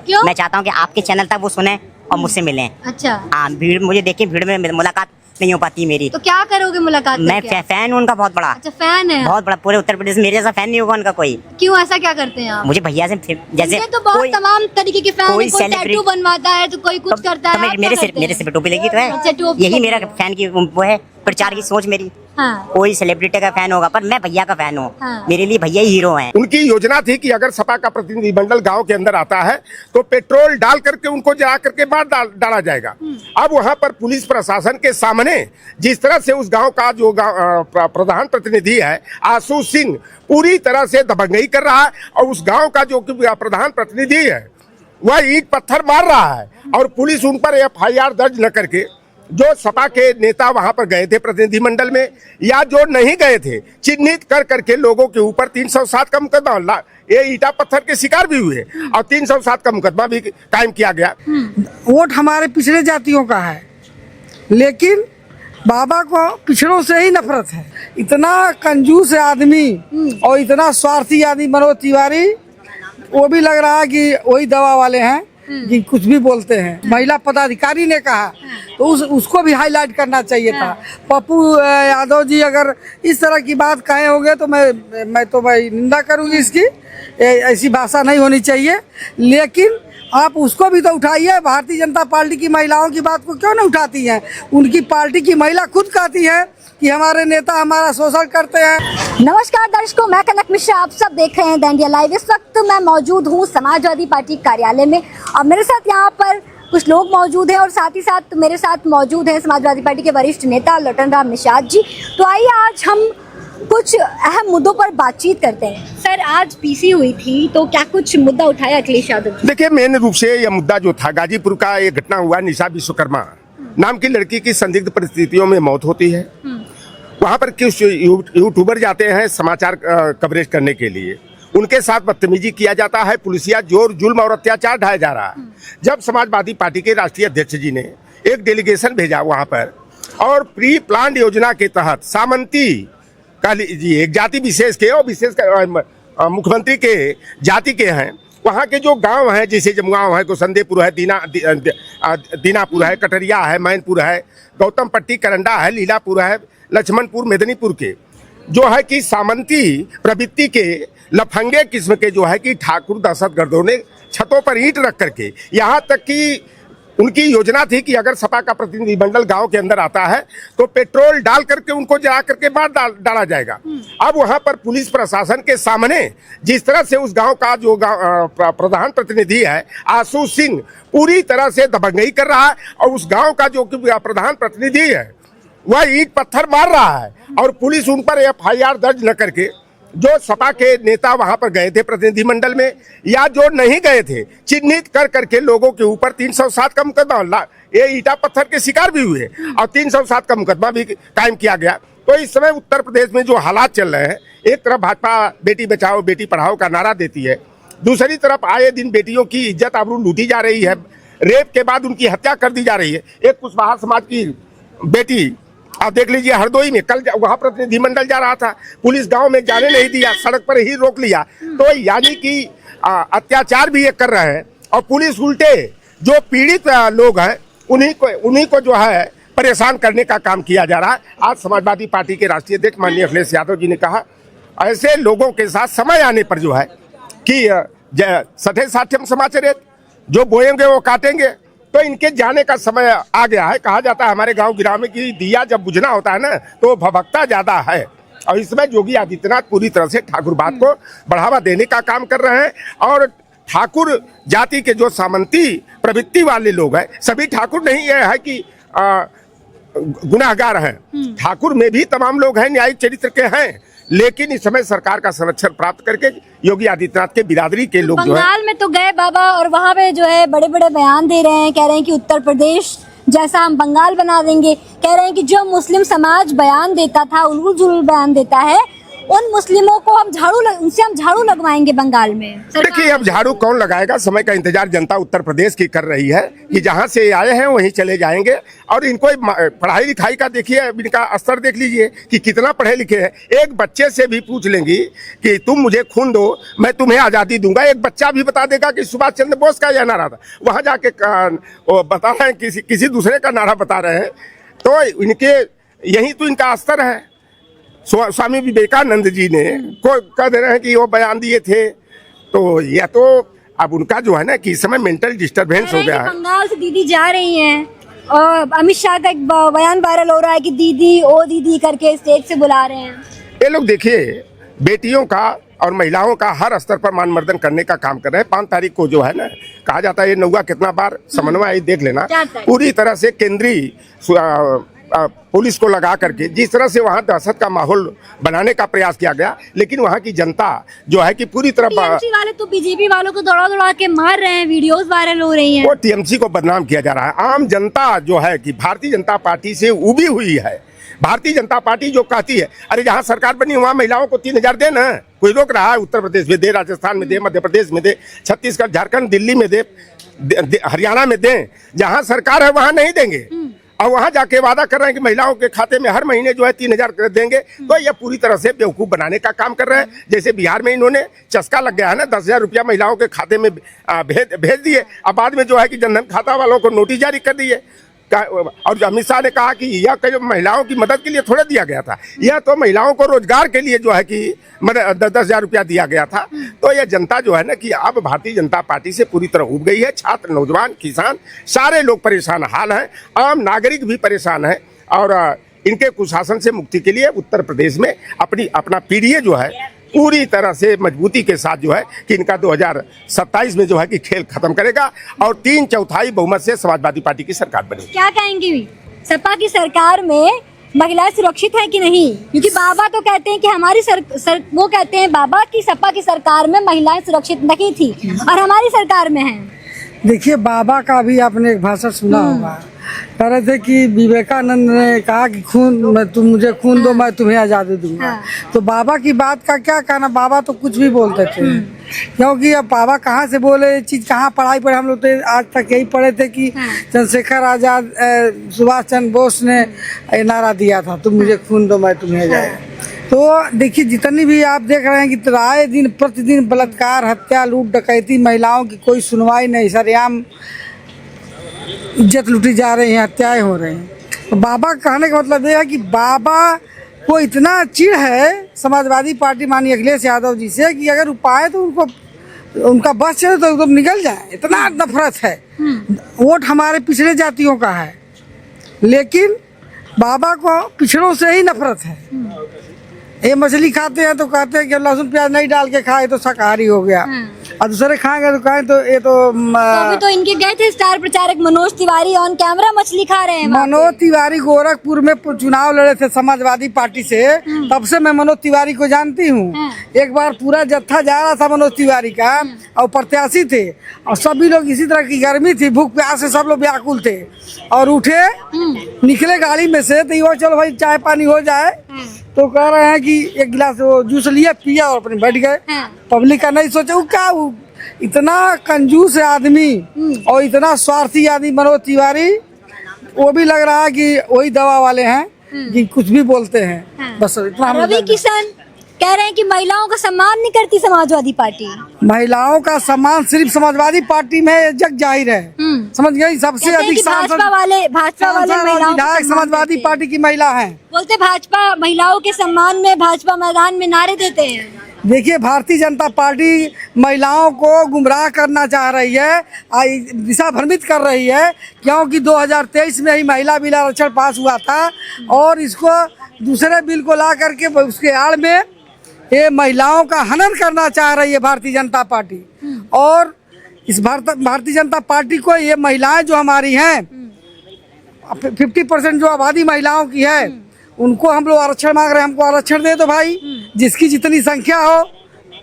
क्यों? मैं चाहता हूँ कि आपके चैनल तक वो सुने और मुझसे मिलें। अच्छा, हाँ, भीड़ मुझे देखिए, भीड़ में मुलाकात नहीं हो पाती मेरी। तो क्या करोगे मुलाकात मैं करके? फैन हूँ उनका बहुत बड़ा। अच्छा, फैन है। बहुत बड़ा, पूरे उत्तर प्रदेश में मेरे जैसा फैन नहीं होगा उनका कोई। क्यों, ऐसा क्या करते हैं आप? मुझे भैया से जैसे ये तो बहुत तमाम तरीके के फैन है, कोई टैटू बनवाता है तो कोई कुछ करता है। आप मेरे क्या करते सिर पे टोपी लगी तो अच्छा, है, टोपी यही लगी मेरा है। फैन की वो है प्रचार की सोच मेरी। हाँ। कोई सेलिब्रिटी का फैन होगा पर मैं भैया का फैन हूँ। हाँ। मेरे लिए भैया ही हीरो हैं। उनकी योजना थी कि अगर सपा का प्रतिनिधिमंडल गांव के अंदर आता है तो पेट्रोल डाल करके उनको जला करके मार डाला जाएगा। अब वहां पर पुलिस प्रशासन के सामने जिस तरह से उस गांव का जो प्रधान प्रतिनिधि है आशु सिंह पूरी तरह से दबंगई कर रहा है और उस गांव का जो प्रधान प्रतिनिधि है वह ईंट पत्थर मार रहा है और पुलिस उन पर FIR दर्ज न करके जो सपा के नेता वहां पर गए थे प्रतिनिधिमंडल में या जो नहीं गए थे चिन्हित कर करके लोगों के ऊपर 307 का मुकदमा, ये ईटा पत्थर के शिकार भी हुए और 307 का मुकदमा भी कायम किया गया। वोट हमारे पिछड़े जातियों का है, लेकिन बाबा को पिछड़ों से ही नफरत है। इतना कंजूस है आदमी और इतना स्वार्थी आदमी मनोज तिवारी, वो भी लग रहा है कि वही दवा वाले हैं कि कुछ भी बोलते हैं। महिला पदाधिकारी ने कहा तो उसको भी हाईलाइट करना चाहिए था। पप्पू यादव जी अगर इस तरह की बात कहे होंगे तो मैं निंदा करूंगी इसकी। ऐसी भाषा नहीं होनी चाहिए, लेकिन आप उसको भी तो उठाइए। भारतीय जनता पार्टी की महिलाओं की बात को क्यों नहीं उठाती हैं? उनकी पार्टी की महिला खुद कहती है कि हमारे नेता हमारा शोषण करते हैं। नमस्कार दर्शकों, मैं कनक मिश्रा, आप सब देख रहे हैं द इंडिया लाइव। इस वक्त मैं मौजूद हूँ समाजवादी पार्टी कार्यालय में और मेरे साथ यहाँ पर कुछ लोग मौजूद हैं और साथ ही साथ मेरे साथ मौजूद हैं समाजवादी पार्टी के वरिष्ठ नेता लटन राम निषाद जी। तो आइए आज हम कुछ अहम मुद्दों पर बातचीत करते हैं। सर, आज PC हुई थी तो क्या कुछ मुद्दा उठाया अखिलेश यादव? देखिए, मेन रूप से यह मुद्दा जो था, गाजीपुर का एक घटना हुआ, निशा विश्वकर्मा नाम की लड़की की संदिग्ध परिस्थितियों में मौत होती है। वहां पर कुछ यूट्यूबर जाते हैं समाचार कवरेज करने के लिए, उनके साथ बदतमीजी किया जाता है, पुलिसिया जोर जुल्म और अत्याचार ढाया जा रहा है। जब समाजवादी पार्टी के राष्ट्रीय अध्यक्ष जी ने एक डेलीगेशन भेजा वहां पर और प्री प्लान योजना के तहत सामंती का लीजिए एक जाति विशेष के और विशेष मुख्यमंत्री के जाति के हैं, वहाँ के जो गांव हैं जैसे जमुगांव है, गोसंदेपुर है, दीनापुर है, कटरिया है, मैनपुर है, गौतम पट्टी करंडा है, लीलापुर है, लक्ष्मणपुर, मेदिनीपुर के जो है कि सामंती प्रवृत्ति के लफंगे किस्म के जो है कि ठाकुर दहशतगर्दों ने छतों पर ईंट रख करके, यहाँ तक कि उनकी योजना थी कि अगर सपा का प्रतिनिधिमंडल गांव के अंदर आता है तो पेट्रोल डाल करके उनको जला करके मार डाला जाएगा। अब वहां पर पुलिस प्रशासन के सामने जिस तरह से उस गांव का जो प्रधान प्रतिनिधि है आशु सिंह पूरी तरह से दबंगई कर रहा है और उस गांव का जो प्रधान प्रतिनिधि है वह ईंट पत्थर मार रहा है और पुलिस उन पर FIR दर्ज न करके जो सपा के नेता वहां पर गए थे प्रतिनिधिमंडल में या जो नहीं गए थे चिन्हित कर करके लोगों के ऊपर 307 का मुकदमा, ये ईटा पत्थर के शिकार भी हुए और 307 का मुकदमा भी कायम किया गया। तो इस समय उत्तर प्रदेश में जो हालात चल रहे हैं, एक तरफ भाजपा बेटी बचाओ बेटी पढ़ाओ का नारा देती है, दूसरी तरफ आए दिन बेटियों की इज्जत आबरू लूटी जा रही है, रेप के बाद उनकी हत्या कर दी जा रही है। एक कुशवाहा समाज की बेटी आप देख लीजिए, हरदोई में कल वहां प्रतिनिधिमंडल जा रहा था, पुलिस गांव में जाने नहीं दिया, सड़क पर ही रोक लिया। तो यानी कि अत्याचार भी ये कर रहे हैं और पुलिस उल्टे जो पीड़ित लोग हैं उन्हीं को जो है परेशान करने का काम किया जा रहा है। आज समाजवादी पार्टी के राष्ट्रीय अध्यक्ष माननीय अखिलेश यादव जी ने कहा ऐसे लोगों के साथ समय आने पर जो है कि सठे साठ्यम समाचरेत, जो बोएंगे वो काटेंगे। तो इनके जाने का समय आ गया है। कहा जाता है हमारे गांव गिराव में कि दिया जब बुझना होता है ना तो भभकता ज्यादा है और इसमें योगी आदित्यनाथ पूरी तरह से ठाकुरवाद को बढ़ावा देने का काम कर रहे हैं और ठाकुर जाति के जो सामंती प्रवृत्ति वाले लोग हैं, सभी ठाकुर नहीं है कि गुनाहगार हैं, ठाकुर में भी तमाम लोग हैं, न्यायिक चरित्र के हैं, लेकिन इस समय सरकार का संरक्षण प्राप्त करके योगी आदित्यनाथ के बिरादरी के लोग जो है बंगाल में तो गए बाबा और वहाँ पे जो है बड़े बड़े बयान दे रहे हैं, कह रहे हैं कि उत्तर प्रदेश जैसा हम बंगाल बना देंगे। कह रहे हैं कि जो मुस्लिम समाज बयान देता था, उलझुल बयान देता है, उन मुस्लिमों को हम उनसे हम झाड़ू लगवाएंगे बंगाल में? देखिए, अब झाड़ू कौन लगाएगा, समय का इंतजार जनता उत्तर प्रदेश की कर रही है कि जहां से आए हैं वहीं चले जाएंगे। और इनको पढ़ाई लिखाई का देखिए, इनका स्तर देख लीजिए कि कितना पढ़े लिखे हैं। एक बच्चे से भी पूछ लेंगी कि तुम मुझे खून दो, मैं तुम्हें आजादी दूंगा, एक बच्चा भी बता देगा कि सुभाष चंद्र बोस का यह नारा था। वहां जाके बता रहे हैं, किसी दूसरे का नारा बता रहे हैं। तो इनके यही तो इनका स्तर है। स्वामी विवेकानंद जी ने को कह दे रहे हैं कि वो बयान दिए थे, तो यह तो अब उनका जो है ना कि इस समय मेंटल डिस्टर्बेंस हो गया है। बंगाल से दीदी जा रही हैं और अमित शाह का एक बयान वायरल हो रहा है कि दीदी ओ दीदी करके स्टेज से बुला रहे हैं। ये लोग देखिए, बेटियों का और महिलाओं का हर स्तर पर मानमर्दन करने का काम कर रहे हैं। 5 तारीख को जो है ना, कहा जाता है ये नौवा कितना बार समन्वय देख लेना, पूरी तरह से केंद्रीय पुलिस को लगा करके जिस तरह से वहाँ दहशत का माहौल बनाने का प्रयास किया गया, लेकिन वहाँ की जनता जो है कि पूरी तरह टीएमसी वाले तो बीजेपी वालों को दौड़ा दौड़ा के मार रहे हैं, वीडियोस वायरल हो रही हैं। वो टीएमसी को बदनाम किया जा रहा है। आम जनता जो है कि भारतीय जनता पार्टी से उबी हुई है। भारतीय जनता पार्टी जो कहती है, अरे जहाँ सरकार बनी वहाँ महिलाओं को 3000 दे ना, कोई रोक रहा है? उत्तर प्रदेश में दे, राजस्थान में दे, मध्य प्रदेश में दे, छत्तीसगढ़, झारखंड, दिल्ली में दे, हरियाणा में दे। जहाँ सरकार है वहाँ नहीं देंगे, और वहां जाके वादा कर रहे हैं कि महिलाओं के खाते में हर महीने जो है 3000 देंगे। तो यह पूरी तरह से बेवकूफ बनाने का काम कर रहे हैं। जैसे बिहार में इन्होंने चस्का लग गया है ना, 10,000 रुपया महिलाओं के खाते में भेज दिए, अब बाद में जो है कि जनधन खाता वालों को नोटिस जारी कर दिए। और अमित शाह ने कहा कि यह महिलाओं की मदद के लिए थोड़ा दिया गया था, यह तो महिलाओं को रोजगार के लिए जो है कि 10,000 रुपया दिया गया था। तो यह जनता जो है ना कि अब भारतीय जनता पार्टी से पूरी तरह उब गई है। छात्र, नौजवान, किसान, सारे लोग परेशान हाल हैं, आम नागरिक भी परेशान है। और इनके कुशासन से मुक्ति के लिए उत्तर प्रदेश में अपना पीडीए जो है पूरी तरह से मजबूती के साथ जो है कि इनका 2027 में जो है कि खेल खत्म करेगा और 3/4 बहुमत से समाजवादी पार्टी की सरकार बनेगी। क्या कहेंगी, सपा की सरकार में महिलाएं सुरक्षित है कि नहीं? क्योंकि बाबा तो कहते हैं कि हमारी वो कहते हैं बाबा की सपा की सरकार में महिलाएं सुरक्षित नहीं थी और हमारी सरकार में है। देखिए, बाबा का भी आपने एक भाषण सुना होगा, कह रहे थे कि विवेकानंद ने कहा कि तुम मुझे खून दो, मैं तुम्हें आजादी दूंगा। तो बाबा की बात का क्या कहना, बाबा तो कुछ भी बोलते थे। क्योंकि अब बाबा कहाँ से बोले ये चीज, कहाँ पढ़ाई पढ़े? हम लोग तो आज तक यही पढ़े थे कि चंद्रशेखर आजाद, सुभाष चंद्र बोस ने नारा दिया था, तुम मुझे खून दो, मैं तुम्हें आजादी। तो देखिए, जितनी भी आप देख रहे हैं कि आए दिन प्रतिदिन बलात्कार, हत्या, लूट, डकैती, महिलाओं की कोई सुनवाई नहीं, सरेआम इज्जत लूटी जा रही है, हत्याएं हो रही हैं। तो बाबा कहने का मतलब यह है कि बाबा को इतना चिढ़ है समाजवादी पार्टी माननीय अखिलेश यादव जी से कि अगर उपाय तो उनका बस चले तो एकदम निकल जाए, इतना नफरत है। वोट हमारे पिछड़े जातियों का है, लेकिन बाबा को पिछड़ों से ही नफरत है। ये मछली खाते हैं तो कहते हैं कि लहसुन प्याज नहीं डाल के खाए तो शाकाहारी हो गया, और दूसरे खाएंगे तो कहें तो ये तो अभी तो इनके गए थे स्टार प्रचारक मनोज तिवारी, ऑन कैमरा मछली खा रहे हैं। मनोज तिवारी गोरखपुर में चुनाव लड़े थे समाजवादी पार्टी से, तब से मैं मनोज तिवारी को जानती हूँ। एक बार पूरा जत्था जा रहा था मनोज तिवारी का, और प्रत्याशी थे, और सभी लोग इसी तरह की गर्मी थी, भूख प्यास से सब लोग व्याकुल थे, और उठे निकले गाड़ी में से, तो चलो भाई चाय पानी हो जाए, तो कह रहे हैं कि एक गिलास वो जूस लिया, पिया और अपने बैठ गए। पब्लिक का नहीं सोचा, क्या इतना कंजूस आदमी और इतना स्वार्थी आदमी मनोज तिवारी, वो भी लग रहा है कि वही दवा वाले हैं कि कुछ भी बोलते हैं। बस इतना। रवि किशन कह रहे हैं कि महिलाओं का सम्मान नहीं करती समाजवादी पार्टी। महिलाओं का सम्मान सिर्फ समाजवादी पार्टी में जग जाहिर है, समझ गई? सबसे अधिक भाजपा वाले विधायक समाजवादी पार्टी की महिला हैं। बोलते भाजपा महिलाओं के सम्मान में भाजपा मैदान में नारे देते हैं। देखिए, भारतीय जनता पार्टी महिलाओं को गुमराह करना चाह रही है, दिशा भ्रमित कर रही है, क्योंकि 2023 में ही महिला बिल आरक्षण पास हुआ था, और इसको दूसरे बिल को ला करके उसके आड़ में ये महिलाओं का हनन करना चाह रही है भारतीय जनता पार्टी। और इस भारतीय जनता पार्टी को ये महिलाएं जो हमारी हैं, 50% जो आबादी महिलाओं की है, उनको हम लोग आरक्षण मांग रहे हैं। हमको आरक्षण दे दो भाई, जिसकी जितनी संख्या हो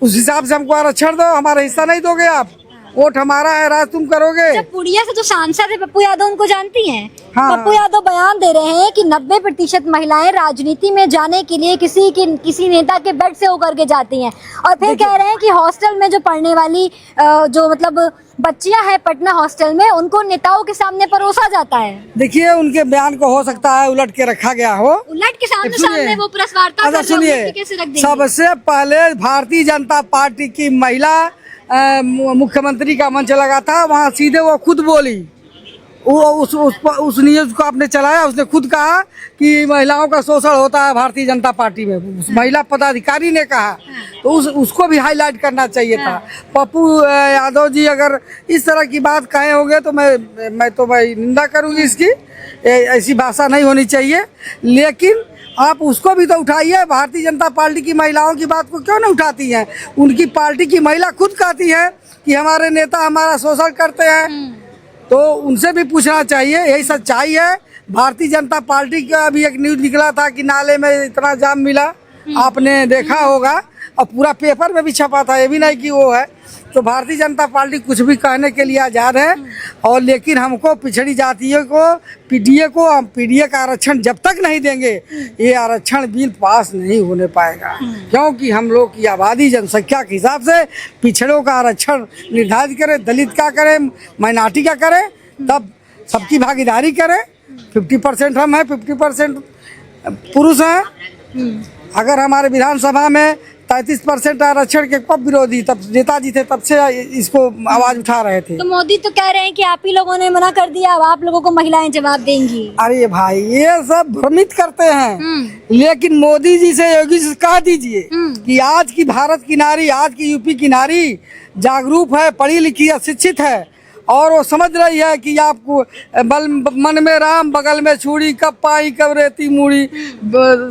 उस हिसाब से हमको आरक्षण दो, हमारा हिस्सा नहीं दोगे आप? वोट हमारा है, राज तुम करोगे। जब पुड़िया से जो सांसद है पप्पू यादव, उनको जानती हैं? हाँ। पप्पू यादव बयान दे रहे हैं कि 90% महिलाएं राजनीति में जाने के लिए किसी नेता के बेड से होकर के जाती हैं, और फिर कह रहे हैं कि हॉस्टल में जो पढ़ने वाली जो मतलब बच्चियां हैं पटना हॉस्टल में, उनको नेताओं के सामने परोसा जाता है। देखिए उनके बयान को हो सकता है उलट के रखा गया हो, उलट के सुनिए। सामने वो प्रेस वार्ता कर रहे हैं, सुनिए, कैसे रख देंगे? सबसे पहले भारतीय जनता पार्टी की महिला मुख्यमंत्री का मंच लगा था, वहाँ सीधे वो खुद बोली, वो उस न्यूज को आपने चलाया, उसने खुद कहा कि महिलाओं का शोषण होता है भारतीय जनता पार्टी में, उस महिला पदाधिकारी ने कहा, तो उसको भी हाईलाइट करना चाहिए था। पप्पू यादव जी अगर इस तरह की बात कहे होंगे तो मैं निंदा करूंगी इसकी, ऐसी भाषा नहीं होनी चाहिए। लेकिन आप उसको भी तो उठाइए, भारतीय जनता पार्टी की महिलाओं की बात को क्यों नहीं उठाती हैं? उनकी पार्टी की महिला खुद कहती है कि हमारे नेता हमारा शोषण करते हैं, तो उनसे भी पूछना चाहिए, यही सच्चाई है। भारतीय जनता पार्टी का भी एक न्यूज निकला था कि नाले में इतना जाम मिला, आपने देखा होगा, और पूरा पेपर में भी छपा था, ये भी नहीं कि वो है। तो भारतीय जनता पार्टी कुछ भी कहने के लिए आजाद है, और लेकिन हमको पिछड़ी जातियों को पीडीए का आरक्षण जब तक नहीं देंगे, ये आरक्षण बिल पास नहीं होने पाएगा, क्योंकि हम लोग की आबादी जनसंख्या के हिसाब से पिछड़ों का आरक्षण निर्धारित करें, दलित का करें, माइनॉरिटी का करें, तब सबकी भागीदारी करें। 50% हम हैं, 50% पुरुष हैं। अगर हमारे विधानसभा में 33% आरक्षण के कब विरोधी, तब नेताजी थे, तब से इसको आवाज उठा रहे थे। तो मोदी तो कह रहे हैं कि आप ही लोगों ने मना कर दिया, अब आप लोगों को महिलाएं जवाब देंगी। अरे भाई ये सब भ्रमित करते हैं, लेकिन मोदी जी से, योगी जी से कह दीजिए कि आज की भारत की नारी, आज की यूपी की नारी जागरूक है, पढ़ी लिखी है, शिक्षित है, और वो समझ रही है कि आपको मन में राम बगल में छुरी, कब पाई कब रेती मूड़ी,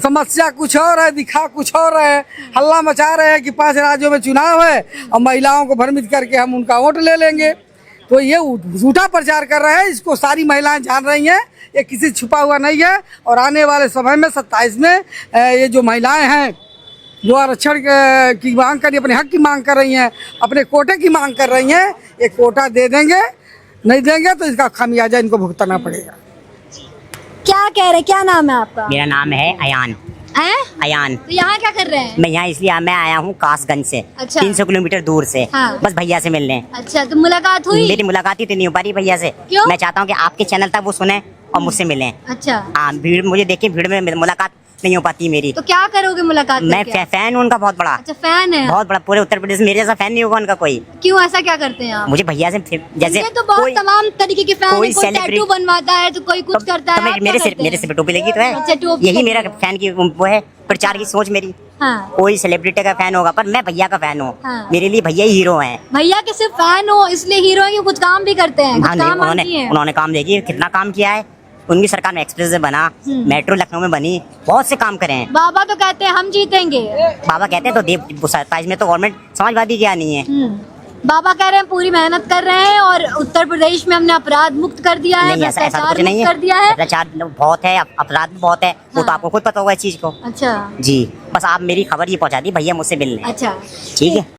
समस्या कुछ और है, दिखा कुछ और है। हल्ला मचा रहे हैं कि 5 राज्यों में चुनाव है और महिलाओं को भ्रमित करके हम उनका वोट ले लेंगे, तो ये झूठा प्रचार कर रहे हैं। इसको सारी महिलाएं जान रही हैं, ये किसी छुपा हुआ नहीं है। और आने वाले समय में 27 में ये जो महिलाएं हैं जो आरक्षण की मांग कर रही, अपने हक की मांग कर रही हैं, अपने कोटे की मांग कर रही हैं, एक कोटा दे देंगे, नहीं देंगे तो इसका खामियाजा इनको भुगतना पड़ेगा। क्या कह रहे, क्या नाम है आपका? मेरा नाम है अयान। अयान। तो यहाँ क्या कर रहे हैं? मैं यहाँ इसलिए मैं आया हूँ कासगंज से, अच्छा। 300 किलोमीटर दूर से। हाँ। बस भैया से मिलने। अच्छा, तो मुलाकात हुई? मेरी मुलाकात ही तो नहीं हो पा रही भैया से। क्यों? मैं चाहता हूँ कि आपके चैनल तक वो सुने और मुझसे मिलें। अच्छा। हाँ, भीड़ मुझे देखिए, भीड़ में मुलाकात नहीं हो पाती मेरी। तो क्या करोगे मुलाकात मैं करके? फैन हूँ उनका बहुत बड़ा। अच्छा, फैन है? बहुत बड़ा, पूरे उत्तर प्रदेश में मेरे जैसा फैन नहीं होगा उनका कोई। क्यों, ऐसा क्या करते हैं आप? मुझे भैया से जैसे तो बहुत तमाम तरीके के फैन कोई है, कोई टैटू बनवाता है, तो कोई कुछ करता है। आप मेरे क्या से करते मेरे हैं? से टोपी लगी तो अच्छा, है, टोपी यही लगी मेरा है। फैन की वो है, प्रचार की सोच मेरी। हाँ। कोई सेलिब्रिटी का फैन होगा, पर मैं भैया का फैन हूँ। हाँ। मेरे लिए भैया ही हीरो हैं। भैया के सिर्फ फैन हो इसलिए हीरो है कि कुछ काम भी करते हैं? कुछ हाँ, काम आती है? उन्होंने काम देखिए कितना काम किया है। उनकी सरकार में एक्सप्रेस वे बना, मेट्रो लखनऊ में बनी, बहुत से काम करे हैं। बाबा तो कहते हैं हम जीतेंगे। बाबा कहते हैं तो देव 27 में तो गवर्नमेंट समाजवादी क्या नहीं है। बाबा कह रहे हैं पूरी मेहनत कर रहे हैं और उत्तर प्रदेश में हमने अपराध मुक्त कर दिया है, नहीं, ऐसा तो भ्रष्टाचार कुछ नहीं मुक्त कर दिया है। भ्रष्टाचार बहुत है, अपराध भी बहुत है, वो तो हाँ। आपको खुद पता होगा इस चीज को। अच्छा जी, बस आप मेरी खबर ये पहुंचा दी, भैया मुझसे मिलने। अच्छा, ठीक है।